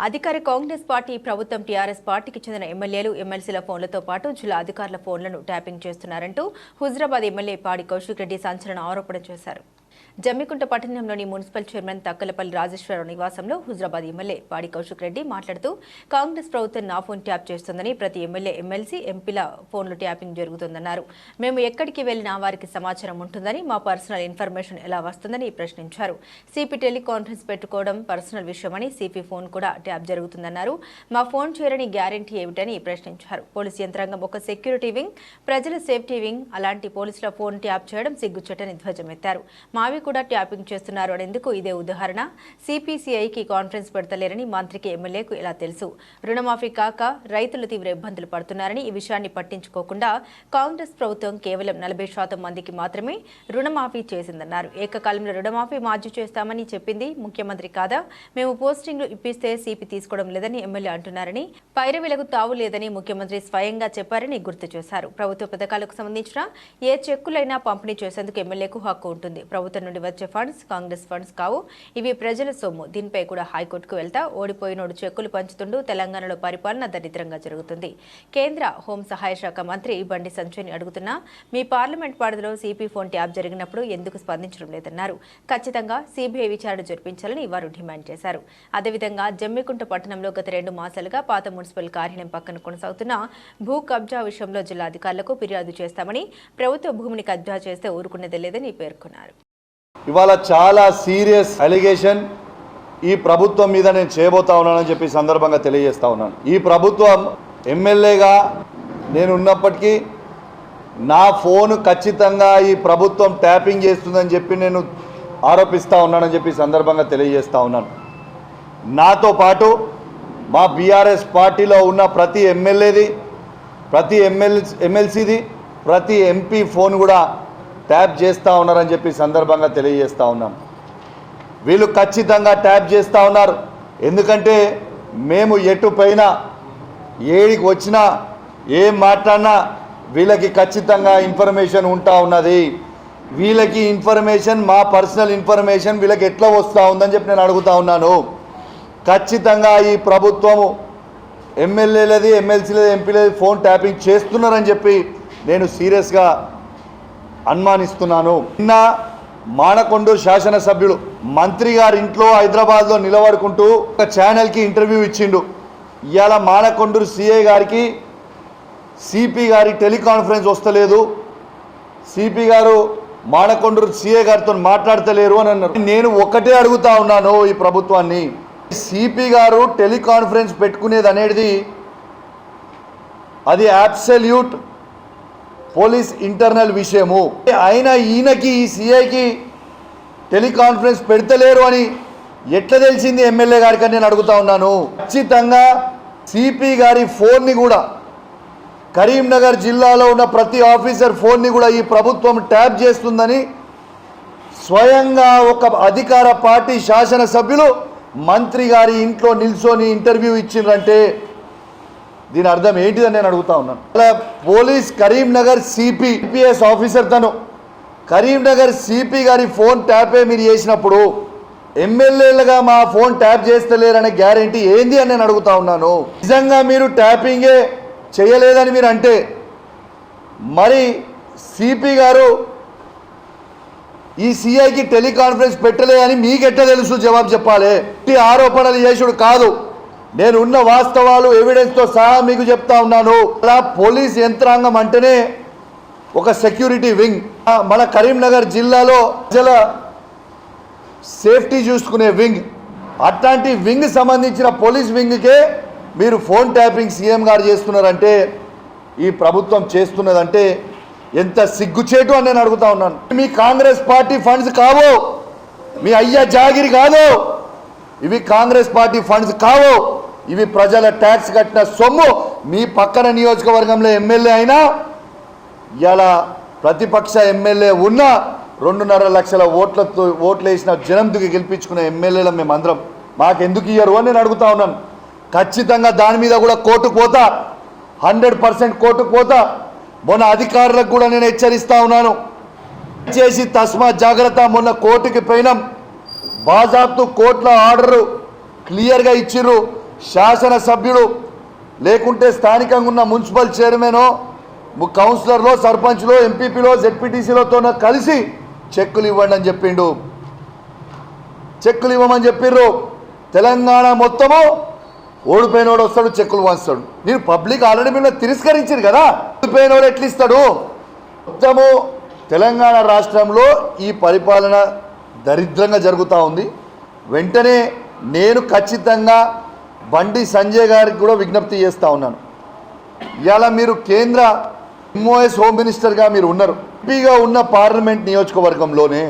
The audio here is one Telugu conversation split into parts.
అధికార కాంగ్రెస్ పార్టీ ప్రభుత్వం టీఆర్ఎస్ పార్టీకి చెందిన ఎమ్మెల్యేలు ఎమ్మెల్సీల ఫోన్లతో పాటు జిల్లా అధికారుల ఫోన్లను ట్యాపింగ్ చేస్తున్నారంటూ హుజరాబాద్ ఎమ్మెల్యే పాడి కౌశిక్ రెడ్డి సంచలన ఆరోపణ చేశారు. జమ్మికుంట పట్టణంలోని మున్సిపల్ చైర్మన్ తక్కలపల్లి రాజేశ్వరరావు నివాసంలో హుజరాబాద్ ఎమ్మెల్యే పాడి కౌశిక్ రెడ్డి మాట్లాడుతూ కాంగ్రెస్ ప్రభుత్వం నా ఫోన్ ట్యాప్ చేస్తుందని, ప్రతి ఎమ్మెల్యే ఎమ్మెల్సీ ఎంపీల ఫోన్లు ట్యాపింగ్ జరుగుతుందన్నారు. మేము ఎక్కడికి వెళ్లినా వారికి సమాచారం ఉంటుందని, మా పర్సనల్ ఇన్ఫర్మేషన్ ఎలా వస్తుందని ప్రశ్నించారు. సిపి టెలికాన్ఫరెన్స్ పెట్టుకోవడం పర్సనల్ విషయమని, సిపి ఫోన్ కూడా ట్యాప్ జరుగుతుందన్నారు. మా ఫోన్ చేరని గ్యారంటీ ఏమిటని ప్రశ్నించారు. పోలీసు యంత్రాంగం ఒక సెక్యూరిటీ వింగ్, ప్రజల సేఫ్టీ వింగ్, అలాంటి పోలీసుల ఫోన్ ట్యాప్ చేయడం సిగ్గుచెట్టని ధ్వజమెత్తారు. మావి కూడా ట్యాపింగ్ చేస్తున్నారు అనేందుకు ఇదే ఉదాహరణ. సిపిసిఐకి కాన్ఫరెన్స్ పెడతలేరని మంత్రికి, ఎమ్మెల్యేకు ఎలా తెలుసు? రుణమాఫీ కాక రైతులు తీవ్ర ఇబ్బందులు పడుతున్నారని, ఈ విషయాన్ని పట్టించుకోకుండా కాంగ్రెస్ ప్రభుత్వం కేవలం 40% మందికి మాత్రమే రుణమాఫీ చేసిందన్నారు. ఏకకాలంలో రుణమాఫీ మార్జు చేస్తామని చెప్పింది ముఖ్యమంత్రి కాదా? మేము పోస్టింగ్లు ఇప్పిస్తే సిపి తీసుకోవడం లేదని ఎమ్మెల్యే అంటున్నారని, పైరవీలకు తావు లేదని ముఖ్యమంత్రి స్వయంగా చెప్పారని గుర్తు చేశారు. ప్రభుత్వ పథకాలకు సంబంధించిన ఏ చెక్కులైనా పంపిణీ చేసేందుకు ఎమ్మెల్యేకు హక్కు ఉంటుంది. ప్రభుత్వం నుండి వచ్చే ఫండ్స్ కాంగ్రెస్ ఫండ్స్ కావు, ఇవి ప్రజల సొమ్ము. దీనిపై కూడా హైకోర్టుకు వెళ్తా ఓడిపోయినోడు చెక్కులు పంచుతుంటూ తెలంగాణలో పరిపాలన దరిద్రంగా జరుగుతుంది. కేంద్ర హోం సహాయ శాఖ మంత్రి బండి సంజయ్ని అడుగుతున్నా, మీ పార్లమెంట్ పరిధిలో సిపి ఫోన్ ట్యాప్ జరిగినప్పుడు ఎందుకు స్పందించడం లేదన్నారు. ఖచ్చితంగా సిబిఐ విచారణ జరిపించాలని వారు డిమాండ్ చేశారు. అదేవిధంగా జమ్మికుంట పట్టణంలో గత 2 మాసాలుగా పాత మున్సిపల్ కార్యాలయం పక్కన కొనసాగుతున్న భూ కబ్జా విషయంలో జిల్లా అధికారులకు ఫిర్యాదు చేస్తామని, ప్రభుత్వ భూమిని కబ్జా చేస్తే ఊరుకునేది లేదని పేర్కొన్నారు. ఇవాళ చాలా సీరియస్ అలిగేషన్ ఈ ప్రభుత్వం మీద నేను చేయబోతా ఉన్నానని చెప్పి సందర్భంగా తెలియజేస్తా ఉన్నాను. ఈ ప్రభుత్వం ఎమ్మెల్యేగా నేను ఉన్నప్పటికీ నా ఫోన్ ఖచ్చితంగా ఈ ప్రభుత్వం ట్యాపింగ్ చేస్తుందని చెప్పి నేను ఆరోపిస్తూ ఉన్నానని చెప్పి సందర్భంగా తెలియజేస్తూ ఉన్నాను. నాతో పాటు మా బీఆర్ఎస్ పార్టీలో ఉన్న ప్రతి ఎమ్మెల్యేది, ప్రతి ఎమ్మెల్సీది, ప్రతి ఎంపీ ఫోన్ కూడా ట్యాప్ చేస్తూ ఉన్నారని చెప్పి సందర్భంగా తెలియజేస్తూ ఉన్నాం. వీళ్ళు ఖచ్చితంగా ట్యాప్ చేస్తూ ఉన్నారు. ఎందుకంటే మేము ఎటు పైన ఏడికి వచ్చినా ఏం మాట్లాడినా వీళ్ళకి ఖచ్చితంగా ఇన్ఫర్మేషన్ ఉంటా ఉన్నది. వీళ్ళకి ఇన్ఫర్మేషన్, మా పర్సనల్ ఇన్ఫర్మేషన్ వీళ్ళకి ఎట్లా వస్తూ ఉందని చెప్పి నేను అడుగుతా ఉన్నాను. ఖచ్చితంగా ఈ ప్రభుత్వము ఎమ్మెల్యేలది, ఎమ్మెల్సీలది, ఎంపీలది ఫోన్ ట్యాపింగ్ చేస్తున్నారని చెప్పి నేను సీరియస్గా అనుమానిస్తున్నాను. నిన్న మానకొండూరు శాసనసభ్యుడు మంత్రి గారి ఇంట్లో హైదరాబాద్లో నిలబడుకుంటూ ఒక ఛానల్కి ఇంటర్వ్యూ ఇచ్చిండు. ఇవాళ మానకొండూరు సిఐ గారికి సిపి గారి టెలికాన్ఫరెన్స్ వస్తలేదు, సిపి గారు మానకొండూరు సిఐ గారితో మాట్లాడతలేరు అని అన్నారు. నేను ఒకటే అడుగుతా ఉన్నాను ఈ ప్రభుత్వాన్ని, సిపి గారు టెలికాన్ఫరెన్స్ పెట్టుకునేది అనేది అది అబ్సల్యూట్ పోలీస్ ఇంటర్నల్ విషయము. అయినా ఈయనకి, ఈ సిఐకి టెలికాన్ఫరెన్స్ పెడతలేరు అని ఎట్లా తెలిసింది ఎమ్మెల్యే గారికి అని నేను అడుగుతా ఉన్నాను. ఖచ్చితంగా సిపి గారి ఫోన్ని కూడా, కరీంనగర్ జిల్లాలో ఉన్న ప్రతి ఆఫీసర్ ఫోన్ని కూడా ఈ ప్రభుత్వం ట్యాప్ చేస్తుందని స్వయంగా ఒక అధికార పార్టీ శాసనసభ్యులు మంత్రి గారి ఇంట్లో నిల్చొని ఇంటర్వ్యూ ఇచ్చిండ్రంటే దీని అర్థం ఏంటిదని నేను అడుగుతా ఉన్నాను. అలా పోలీస్ కరీంనగర్ సిపిఎస్ ఆఫీసర్ తను కరీంనగర్ సిపి గారి ఫోన్ ట్యాపే మీరు చేసినప్పుడు ఎమ్మెల్యేలుగా మా ఫోన్ ట్యాప్ చేస్తలేరనే గ్యారంటీ ఏంది అని నేను అడుగుతా ఉన్నాను. నిజంగా మీరు ట్యాపింగే చేయలేదని మీరు అంటే మరి సిపి గారు ఈ సిఐకి టెలికాన్ఫరెన్స్ పెట్టలేదని మీకు ఎట్లా తెలుసు? జవాబు చెప్పాలి. ఈ ఆరోపణలు చేసుడు కాదు, నేను ఉన్న వాస్తవాలు ఎవిడెన్స్తో సహా మీకు చెప్తా ఉన్నాను. అలా పోలీస్ యంత్రాంగం అంటేనే ఒక సెక్యూరిటీ వింగ్. మన కరీంనగర్ జిల్లాలో ప్రజల సేఫ్టీ చూసుకునే వింగ్. అట్లాంటి వింగ్ సంబంధించిన పోలీస్ వింగ్కే మీరు ఫోన్ ట్యాపింగ్ సీఎం గారు చేస్తున్నారంటే, ఈ ప్రభుత్వం చేస్తున్నదంటే ఎంత సిగ్గుచేటు అని నేను అడుగుతా ఉన్నాను. మీ కాంగ్రెస్ పార్టీ ఫండ్స్ కావు, మీ అయ్యా జాగిరి కాదు, ఇవి కాంగ్రెస్ పార్టీ ఫండ్స్ కావు, ఇవి ప్రజల ట్యాక్స్ కట్టిన సొమ్ము. మీ పక్కన నియోజకవర్గంలో ఎమ్మెల్యే అయినా, ఇలా ప్రతిపక్ష ఎమ్మెల్యే ఉన్న 2.5 లక్షల ఓట్లు వేసిన జనంతుకి గెలిపించుకునే ఎమ్మెల్యేల మేమందరం, మాకెందుకు ఇయ్యరు అని నేను అడుగుతా ఉన్నాను. ఖచ్చితంగా దాని మీద కూడా కోర్టుకు పోతా, 100% కోర్టుకు పోతా. మొన్న అధికారులకు కూడా నేను హెచ్చరిస్తా ఉన్నాను, చేసి తస్మా జాగ్రత్త. మొన్న కోర్టుకి పోయినాం, బాజాబ్తు కోర్టులో ఆర్డర్ క్లియర్గా ఇచ్చిర్రు. శాసనసభ్యుడు లేకుంటే స్థానికంగా ఉన్న మున్సిపల్ చైర్మనో కౌన్సిలర్లో సర్పంచ్లో ఎంపీపీలో జెడ్పీటీసీలతో కలిసి చెక్కులు ఇవ్వండి అని చెప్పిండు. చెక్కులు ఇవ్వమని చెప్పిర్రు. తెలంగాణ మొత్తము ఓడిపోయినోడు వస్తాడు, చెక్కులు పంచుతాడు. మీరు పబ్లిక్ ఆల్రెడీ మీరు తిరస్కరించారు కదా, ఓడిపోయినోడు ఎట్లా ఇస్తాడు? మొత్తము తెలంగాణ రాష్ట్రంలో ఈ పరిపాలన దరిద్రంగా జరుగుతూ ఉంది. వెంటనే నేను ఖచ్చితంగా బండి సంజయ్ గారికి కూడా విజ్ఞప్తి చేస్తూ ఉన్నాను. ఇవాళ మీరు కేంద్ర ఎంఓఎస్ హోమ్ మినిస్టర్గా మీరు ఉన్నారు. ఎంపీగా ఉన్న పార్లమెంట్ నియోజకవర్గంలోనే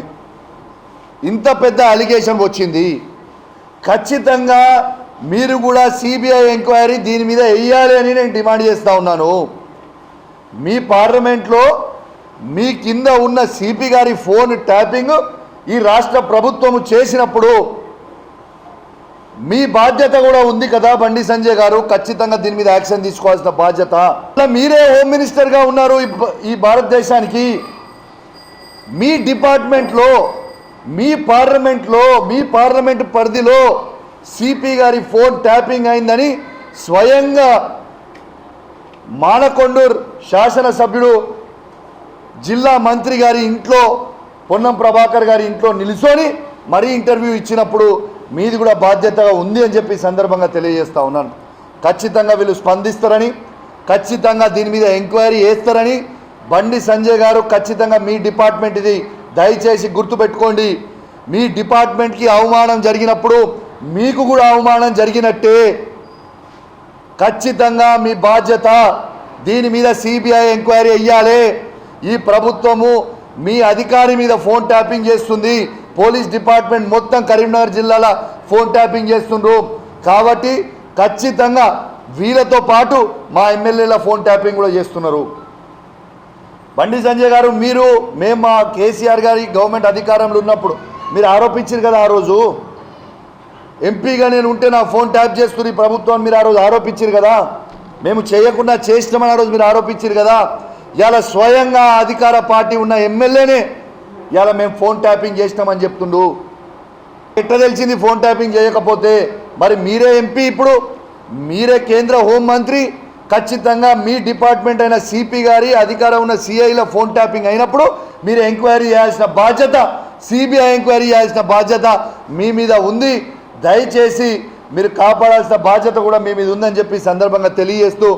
ఇంత పెద్ద అలిగేషన్ వచ్చింది. ఖచ్చితంగా మీరు కూడా సిబిఐ ఎంక్వైరీ దీని మీద వేయాలి అని నేను డిమాండ్ చేస్తూ ఉన్నాను. మీ పార్లమెంట్లో మీ కింద ఉన్న సిపి గారి ఫోన్ ట్యాపింగ్ ఈ రాష్ట్ర ప్రభుత్వము చేసినప్పుడు మీ బాధ్యత కూడా ఉంది కదా బండి సంజయ్ గారు, ఖచ్చితంగా దీని మీద యాక్షన్ తీసుకోవాల్సిన బాధ్యత. మీరే హోమ్ మినిస్టర్గా ఉన్నారు ఈ భారతదేశానికి. మీ డిపార్ట్మెంట్లో మీ పార్లమెంట్ పరిధిలో సిపి గారి ఫోన్ ట్యాపింగ్ అయిందని స్వయంగా మానకొండూరు శాసనసభ్యుడు జిల్లా మంత్రి గారి ఇంట్లో పొన్నం ప్రభాకర్ గారి ఇంట్లో నిలుచొని మరీ ఇంటర్వ్యూ ఇచ్చినప్పుడు మీది కూడా బాధ్యతగా ఉంది అని చెప్పి సందర్భంగా తెలియజేస్తూ ఉన్నాను. ఖచ్చితంగా వీళ్ళు స్పందిస్తారని, ఖచ్చితంగా దీని మీద ఎంక్వైరీ చేస్తారని బండి సంజయ్ గారు ఖచ్చితంగా మీ డిపార్ట్మెంట్ ఇది దయచేసి గుర్తుపెట్టుకోండి. మీ డిపార్ట్మెంట్కి అవమానం జరిగినప్పుడు మీకు కూడా అవమానం జరిగినట్టే. ఖచ్చితంగా మీ బాధ్యత, దీని మీద సిబిఐ ఎంక్వైరీ అయ్యాలి. ఈ ప్రభుత్వము మీ అధికారి మీద ఫోన్ ట్యాపింగ్ చేస్తుంది. పోలీస్ డిపార్ట్మెంట్ మొత్తం కరీంనగర్ జిల్లాలో ఫోన్ ట్యాపింగ్ చేస్తుండ్రు. కాబట్టి ఖచ్చితంగా వీళ్ళతో పాటు మా ఎమ్మెల్యేల ఫోన్ ట్యాపింగ్ కూడా చేస్తున్నారు. బండి సంజయ్ గారు, మేము మా కేసీఆర్ గారి గవర్నమెంట్ అధికారంలో ఉన్నప్పుడు మీరు ఆరోపించారు కదా, ఆ రోజు ఎంపీగా నేను ఉంటే నా ఫోన్ ట్యాప్ చేస్తుంది ప్రభుత్వం మీరు ఆ రోజు ఆరోపించారు కదా. మేము చేయకుండా చేసినామని ఆ రోజు మీరు ఆరోపించారు కదా. ఇలా స్వయంగా అధికార పార్టీ ఉన్న ఎమ్మెల్యేనే ఇలా మేము ఫోన్ ట్యాపింగ్ చేసినామని చెప్తుండు. ఎట్లా తెలిసింది ఫోన్ ట్యాపింగ్ చేయకపోతే? మరి మీరే ఎంపీ, ఇప్పుడు మీరే కేంద్ర హోంమంత్రి. ఖచ్చితంగా మీ డిపార్ట్మెంట్ అయిన సిపి గారి అధికారం ఉన్న సిఐల ఫోన్ ట్యాపింగ్ అయినప్పుడు మీరు ఎంక్వైరీ చేయాల్సిన బాధ్యత, సిబిఐ ఎంక్వైరీ చేయాల్సిన బాధ్యత మీ మీద ఉంది. దయచేసి మీరు కాపాడాల్సిన బాధ్యత కూడా మీ మీద ఉందని చెప్పి సందర్భంగా తెలియజేస్తూ